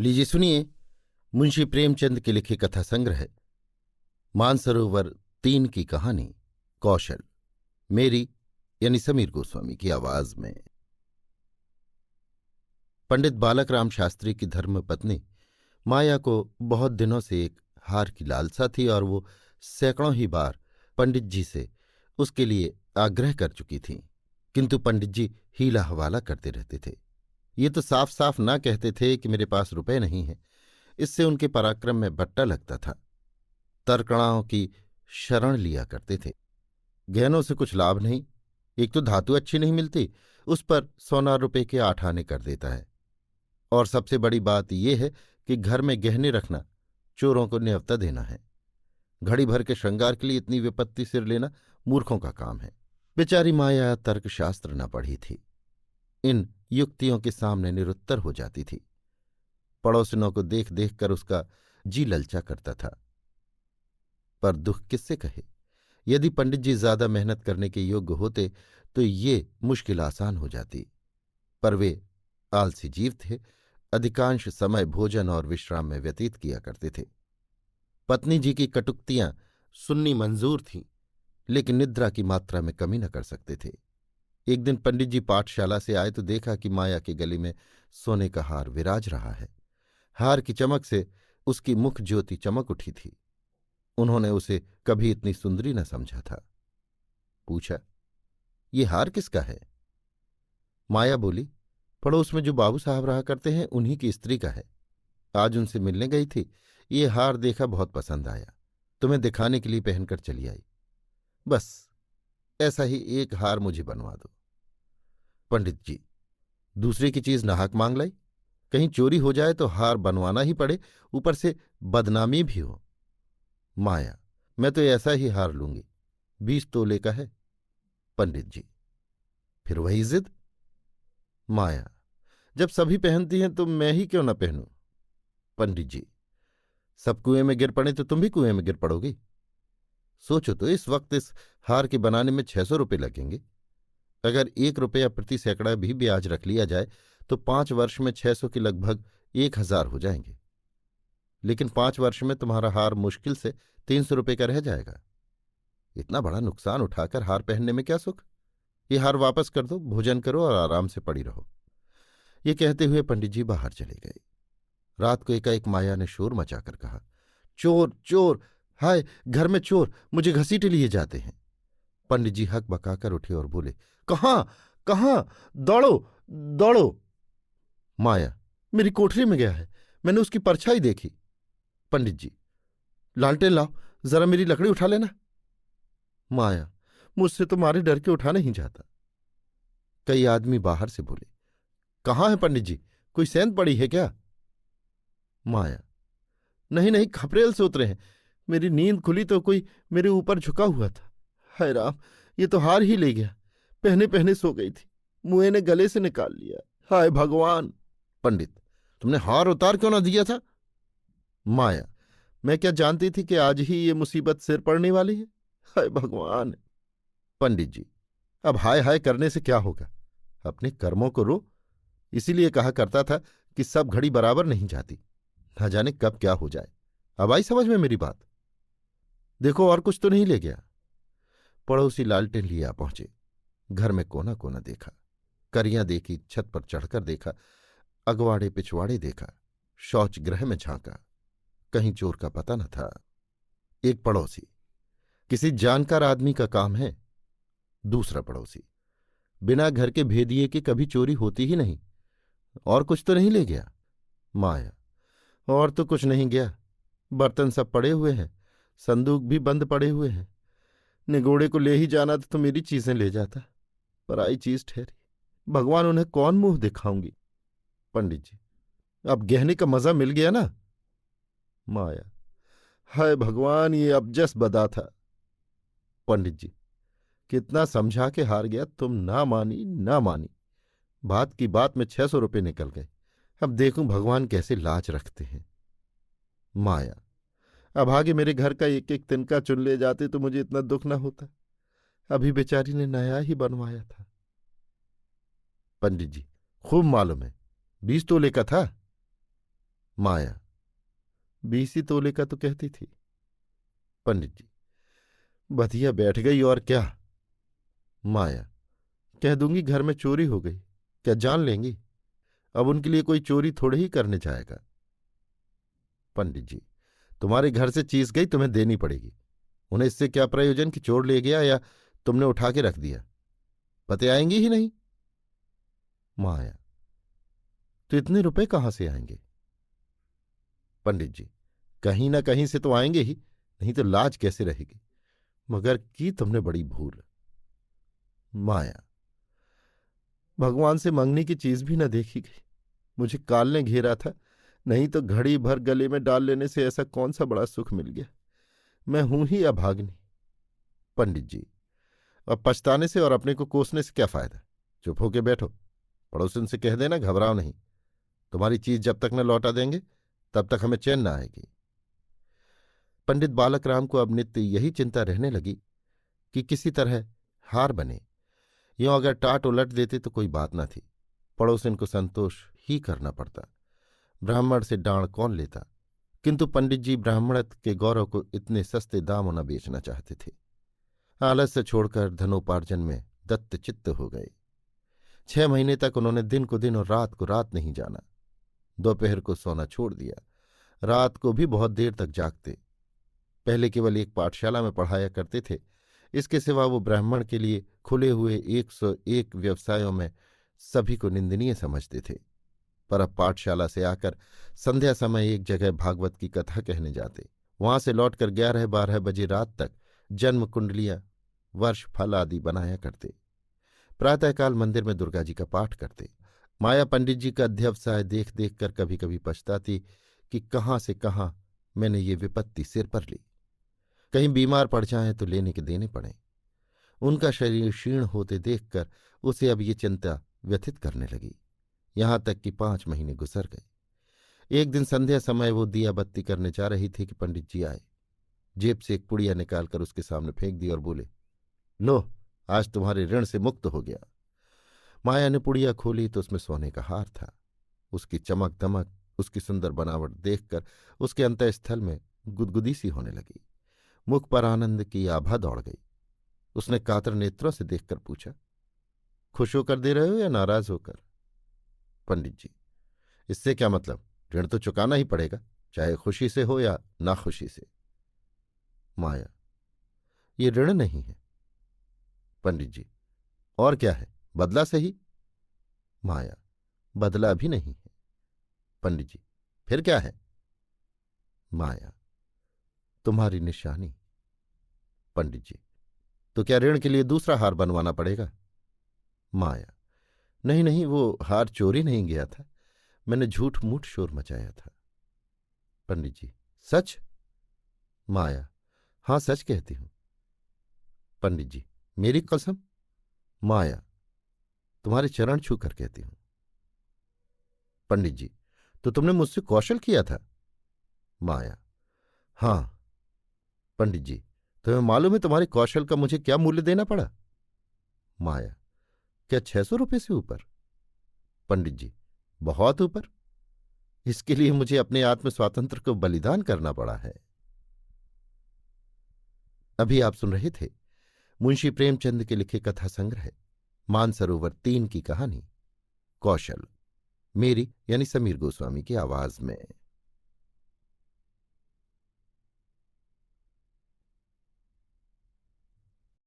लीजिए सुनिए मुंशी प्रेमचंद के लिखे कथा संग्रह मानसरोवर 3 की कहानी कौशल, मेरी यानी समीर गोस्वामी की आवाज में। पंडित बालक राम शास्त्री की धर्मपत्नी माया को बहुत दिनों से एक हार की लालसा थी और वो सैकड़ों ही बार पंडित जी से उसके लिए आग्रह कर चुकी थीं, किंतु पंडित जी हीला हवाला करते रहते थे। ये तो साफ साफ ना कहते थे कि मेरे पास रुपए नहीं हैं। इससे उनके पराक्रम में बट्टा लगता था। तर्कणाओं की शरण लिया करते थे। गहनों से कुछ लाभ नहीं, एक तो धातु अच्छी नहीं मिलती, उस पर सोना रुपए के 8 आने कर देता है। और सबसे बड़ी बात यह है कि घर में गहने रखना चोरों को न्योता देना है। घड़ी भर के श्रृंगार के लिए इतनी विपत्ति सिर लेना मूर्खों का काम है। बेचारी माया तर्कशास्त्र न पढ़ी थी, इन युक्तियों के सामने निरुत्तर हो जाती थी। पड़ोसिनों को देख देख कर उसका जी ललचा करता था। पर दुख किससे कहे, यदि पंडित जी ज्यादा मेहनत करने के योग्य होते तो ये मुश्किल आसान हो जाती। पर वे आलसी जीव थे, अधिकांश समय भोजन और विश्राम में व्यतीत किया करते थे। पत्नी जी की कटुक्तियां सुननी मंजूर थीं, लेकिन निद्रा की मात्रा में कमी न कर सकते थे। एक दिन पंडित जी पाठशाला से आए तो देखा कि माया के गले में सोने का हार विराज रहा है। हार की चमक से उसकी मुख ज्योति चमक उठी थी। उन्होंने उसे कभी इतनी सुंदरी न समझा था। पूछा, ये हार किसका है? माया बोली, पड़ोस में जो बाबू साहब रहा करते हैं उन्हीं की स्त्री का है। आज उनसे मिलने गई थी, ये हार देखा, बहुत पसंद आया, तुम्हें दिखाने के लिए पहनकर चली आई। बस ऐसा ही एक हार मुझे बनवा दो। पंडित जी, दूसरे की चीज नाहक मांग लाई, कहीं चोरी हो जाए तो हार बनवाना ही पड़े, ऊपर से बदनामी भी हो। माया, मैं तो ऐसा ही हार लूंगी, 20 तोले का है। पंडित जी, फिर वही जिद। माया, जब सभी पहनती हैं तो मैं ही क्यों न पहनूं? पंडित जी, सब कुएं में गिर पड़े तो तुम भी कुएं में गिर पड़ोगी। सोचो तो, इस वक्त इस हार के बनाने में 600 रुपये लगेंगे। अगर 1 रुपया प्रति सैकड़ा भी ब्याज रख लिया जाए तो 5 वर्ष में 600 के लगभग 1000 हो जाएंगे। लेकिन 5 वर्ष में तुम्हारा हार मुश्किल से 300 रुपये का रह जाएगा। इतना बड़ा नुकसान उठाकर हार पहनने में क्या सुख? ये हार वापस कर दो, भोजन करो और आराम से पड़ी रहो। ये कहते हुए पंडित जी बाहर चले गए। रात को एकाएक माया ने शोर मचाकर कहा, चोर चोर, हाय घर में चोर, मुझे घसीटे लिए जाते हैं। पंडित जी हक बकाकर उठे और बोले, कहाँ कहाँ, दौड़ो दौड़ो। माया, मेरी कोठरी में गया है, मैंने उसकी परछाई देखी। पंडित जी, लालटेन लाओ, जरा मेरी लकड़ी उठा लेना। माया, मुझसे तुम्हारे डर के उठा नहीं जाता। कई आदमी बाहर से बोले, कहाँ है पंडित जी, कोई सेंध पड़ी है क्या? माया, नहीं नहीं, खपरेल से उतरे हैं। मेरी नींद खुली तो कोई मेरे ऊपर झुका हुआ था। हाय राम, ये तो हार ही ले गया, पहने पहने सो गई थी, मुए ने गले से निकाल लिया। हाय भगवान। पंडित, तुमने हार उतार क्यों ना दिया था? माया, मैं क्या जानती थी कि आज ही ये मुसीबत सिर पड़ने वाली है? हाय भगवान। पंडित जी, अब हाय हाय करने से क्या होगा, अपने कर्मों को रो। इसीलिए कहा करता था कि सब घड़ी बराबर नहीं जाती, न जाने कब क्या हो जाए। अब आई समझ में मेरी बात? देखो, और कुछ तो नहीं ले गया? पड़ोसी लालटेन लिए आ पहुंचे। घर में कोना कोना देखा, करियां देखी, छत पर चढ़कर देखा, अगवाड़े पिछवाड़े देखा, शौच गृह में झांका, कहीं चोर का पता न था। एक पड़ोसी, किसी जानकार आदमी का काम है। दूसरा पड़ोसी, बिना घर के भेदिए के कभी चोरी होती ही नहीं। और कुछ तो नहीं ले गया? माया, और तो कुछ नहीं गया, बर्तन सब पड़े हुए हैं, संदूक भी बंद पड़े हुए हैं। निगोड़े को ले ही जाना था तो मेरी चीजें ले जाता, पराई चीज ठहरी, भगवान उन्हें कौन मुंह दिखाऊंगी। पंडित जी, अब गहने का मजा मिल गया ना? माया, हाय भगवान, ये अबजस बदा था। पंडित जी, कितना समझा के हार गया, तुम ना मानी ना मानी। बात की बात में 600 रुपये निकल गए। अब देखूं भगवान कैसे लाज रखते हैं। माया, अब आगे मेरे घर का एक एक तिनका चुन ले जाते तो मुझे इतना दुख न होता। अभी बेचारी ने नया ही बनवाया था। पंडित जी, खूब मालूम है, 20 तोले का था। माया, 20 ही तोले का तो कहती थी। पंडित जी, बधिया बैठ गई और क्या। माया, कह दूंगी घर में चोरी हो गई, क्या जान लेंगी? अब उनके लिए कोई चोरी थोड़े ही करने जाएगा। पंडित जी, तुम्हारे घर से चीज गई, तुम्हें देनी पड़ेगी। उन्हें इससे क्या प्रयोजन कि चोर ले गया या तुमने उठा के रख दिया? पते आएंगी ही नहीं। माया, तो इतने रुपए कहां से आएंगे? पंडित जी, कहीं ना कहीं से तो आएंगे ही, नहीं तो लाज कैसे रहेगी? मगर की तुमने बड़ी भूल। माया, भगवान से मंगनी की चीज भी न देखी गई। मुझे काल ने घेरा था, नहीं तो घड़ी भर गले में डाल लेने से ऐसा कौन सा बड़ा सुख मिल गया। मैं हूं ही अभाग्नि। पंडित जी, अब पछताने से और अपने को कोसने से क्या फायदा? चुप होके बैठो। पड़ोसन से कह देना घबराओ नहीं। तुम्हारी चीज जब तक न लौटा देंगे तब तक हमें चैन न आएगी। पंडित बालक राम को अब नित्य यही चिंता रहने लगी कि किसी तरह हार बने। यों अगर टाट उलट देते तो कोई बात न थी, पड़ोसन को संतोष ही करना पड़ता। ब्राह्मण से डांड कौन लेता? किंतु पंडित जी ब्राह्मणत्व के गौरव को इतने सस्ते दामों न बेचना चाहते थे। आलस्य छोड़कर धनोपार्जन में दत्तचित्त हो गए। 6 महीने तक उन्होंने दिन को दिन और रात को रात नहीं जाना। दोपहर को सोना छोड़ दिया, रात को भी बहुत देर तक जागते। पहले केवल एक पाठशाला में पढ़ाया करते थे, इसके सिवा वो ब्राह्मण के लिए खुले हुए 101 व्यवसायों में सभी को निंदनीय समझते थे। पर अब पाठशाला से आकर संध्या समय एक जगह भागवत की कथा कहने जाते। वहां से लौटकर 11-12 बजे रात तक जन्म कुंडलियां, वर्ष फल आदि बनाया करते। प्रातःकाल मंदिर में दुर्गा जी का पाठ करते। माया पंडित जी का अध्यवसाय देख देख कर कभी कभी पछताती कि कहाँ से कहाँ मैंने ये विपत्ति सिर पर ली। कहीं बीमार पड़ जाएं तो लेने के देने पड़े। उनका शरीर क्षीण होते देखकर उसे अब ये चिंता व्यथित करने लगी। यहां तक कि 5 महीने गुजर गए। एक दिन संध्या समय वो दिया बत्ती करने जा रही थी कि पंडित जी आए। जेब से एक पुड़िया निकालकर उसके सामने फेंक दी और बोले, लो, आज तुम्हारे ऋण से मुक्त हो गया। माया ने पुड़िया खोली तो उसमें सोने का हार था। उसकी चमक दमक, उसकी सुंदर बनावट देखकर उसके अंतःस्थल में गुदगुदी सी होने लगी। मुख पर आनंद की आभा दौड़ गई। उसने कातर नेत्रों से देखकर पूछा, खुश होकर दे रहे हो या नाराज होकर? पंडित जी, इससे क्या मतलब? ऋण तो चुकाना ही पड़ेगा, चाहे खुशी से हो या नाखुशी से। माया, ये ऋण नहीं है। पंडित जी, और क्या है? बदला सही। माया, बदला भी नहीं है। पंडित जी, फिर क्या है? माया, तुम्हारी निशानी। पंडित जी, तो क्या ऋण के लिए दूसरा हार बनवाना पड़ेगा? माया, नहीं नहीं, वो हार चोरी नहीं गया था, मैंने झूठ मूठ शोर मचाया था। पंडित जी, सच? माया, हां, सच कहती हूं। पंडित जी, मेरी कसम? माया, तुम्हारे चरण छूकर कहती हूं। पंडित जी, तो तुमने मुझसे कौशल किया था? माया, हां। पंडित जी, तुम्हें मालूम है तुम्हारे कौशल का मुझे क्या मूल्य देना पड़ा? माया, क्या 600 रुपये से ऊपर? पंडित जी, बहुत ऊपर। इसके लिए मुझे अपने आत्म स्वातंत्र को बलिदान करना पड़ा है। अभी आप सुन रहे थे मुंशी प्रेमचंद के लिखे कथा संग्रह मानसरोवर 3 की कहानी कौशल, मेरी यानी समीर गोस्वामी की आवाज में।